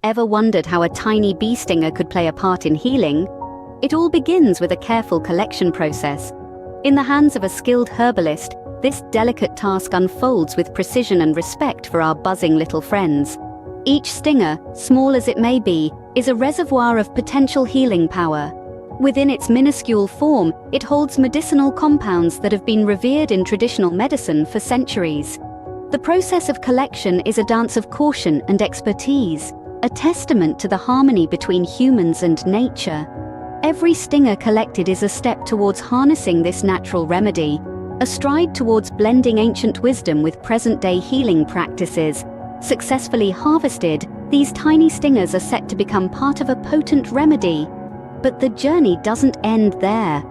ever wondered how a tiny bee stinger could play a part in healing? It all begins with a careful collection process. In the hands of a skilled herbalist, this delicate task unfolds with precision and respect for our buzzing little friends. Each stinger, small as it may be, is a reservoir of potential healing power. Within its minuscule form, it holds medicinal compounds that have been revered in traditional medicine for centuries. The process of collection is a dance of caution and expertise, a testament to the harmony between humans and nature. Every stinger collected is a step towards harnessing this natural remedy, a stride towards blending ancient wisdom with present-day healing practices. Successfully harvested, these tiny stingers are set to become part of a potent remedy. But the journey doesn't end there.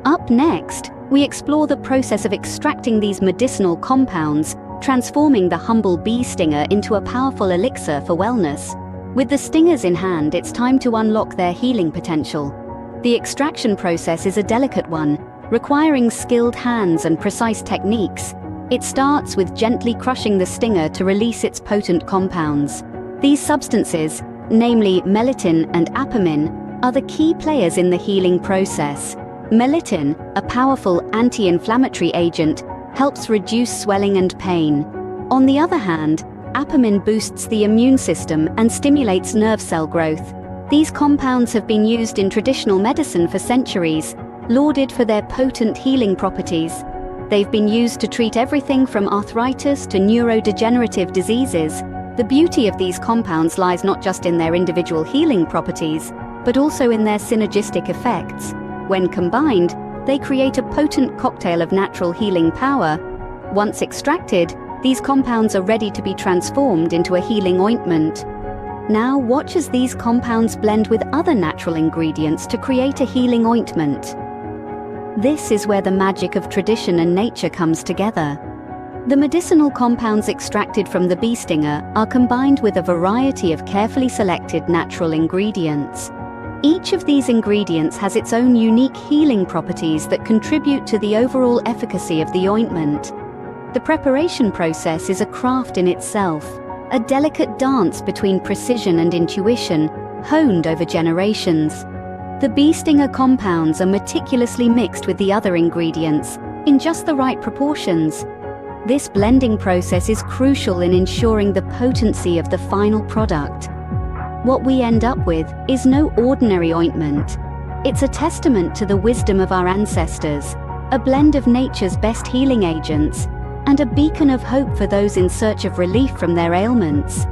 Up next, we explore the process of extracting these medicinal compounds, transforming the humble bee stinger into a powerful elixir for wellness. With the stingers in hand, it's time to unlock their healing potential. The extraction process is a delicate one, requiring skilled hands and precise techniques. It starts with gently crushing the stinger to release its potent compounds. These substances, namely melittin and apamine, are the key players in the healing process. Melittin, a powerful anti-inflammatory agent, helps reduce swelling and pain. On the other hand, apamine boosts the immune system and stimulates nerve cell growth. These compounds have been used in traditional medicine for centuries, lauded for their potent healing properties. They've been used to treat everything from arthritis to neurodegenerative diseases. The beauty of these compounds lies not just in their individual healing properties, but also in their synergistic effects. When combined, they create a potent cocktail of natural healing power. Once extracted, these compounds are ready to be transformed into a healing ointment. Now watch as these compounds blend with other natural ingredients to create a healing ointment. This is where the magic of tradition and nature comes together. The medicinal compounds extracted from the bee stinger are combined with a variety of carefully selected natural ingredients. Each of these ingredients has its own unique healing properties that contribute to the overall efficacy of the ointment. The preparation process is a craft in itself, a delicate dance between precision and intuition, honed over generations. The bee stinger compounds are meticulously mixed with the other ingredients, in just the right proportions. This blending process is crucial in ensuring the potency of the final product. What we end up with is no ordinary ointment. It's a testament to the wisdom of our ancestors, a blend of nature's best healing agents, and a beacon of hope for those in search of relief from their ailments.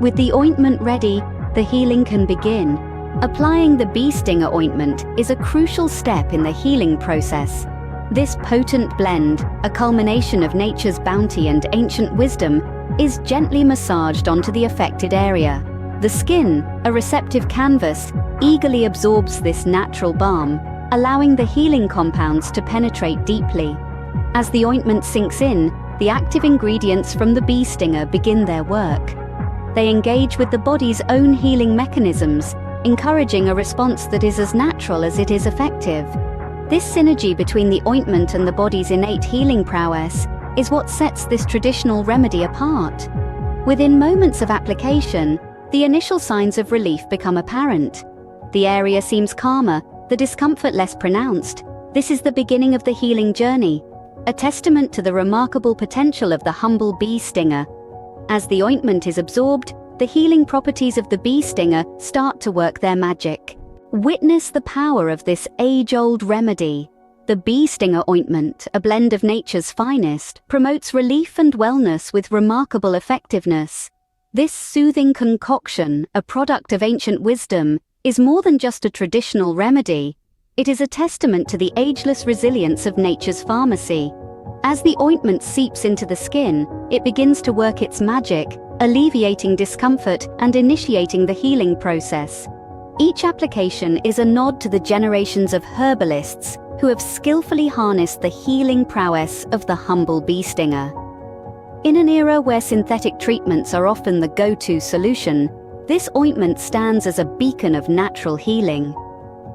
With the ointment ready, the healing can begin. Applying the bee stinger ointment is a crucial step in the healing process. This potent blend, a culmination of nature's bounty and ancient wisdom, is gently massaged onto the affected area. The skin, a receptive canvas, eagerly absorbs this natural balm, allowing the healing compounds to penetrate deeply. As the ointment sinks in, the active ingredients from the bee stinger begin their work. They engage with the body's own healing mechanisms, encouraging a response that is as natural as it is effective. This synergy between the ointment and the body's innate healing prowess is what sets this traditional remedy apart. Within moments of application, the initial signs of relief become apparent. The area seems calmer, the discomfort less pronounced. This is the beginning of the healing journey, a testament to the remarkable potential of the humble bee stinger. As the ointment is absorbed, the healing properties of the bee stinger start to work their magic. Witness the power of this age-old remedy. The bee stinger ointment, a blend of nature's finest, promotes relief and wellness with remarkable effectiveness. This soothing concoction, a product of ancient wisdom, is more than just a traditional remedy. It is a testament to the ageless resilience of nature's pharmacy. As the ointment seeps into the skin, it begins to work its magic, alleviating discomfort and initiating the healing process. Each application is a nod to the generations of herbalists who have skillfully harnessed the healing prowess of the humble bee stinger. In an era where synthetic treatments are often the go-to solution, this ointment stands as a beacon of natural healing.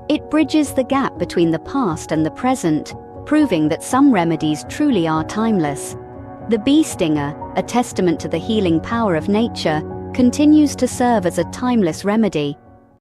It bridges the gap between the past and the present, proving that some remedies truly are timeless. The bee stinger, a testament to the healing power of nature, continues to serve as a timeless remedy,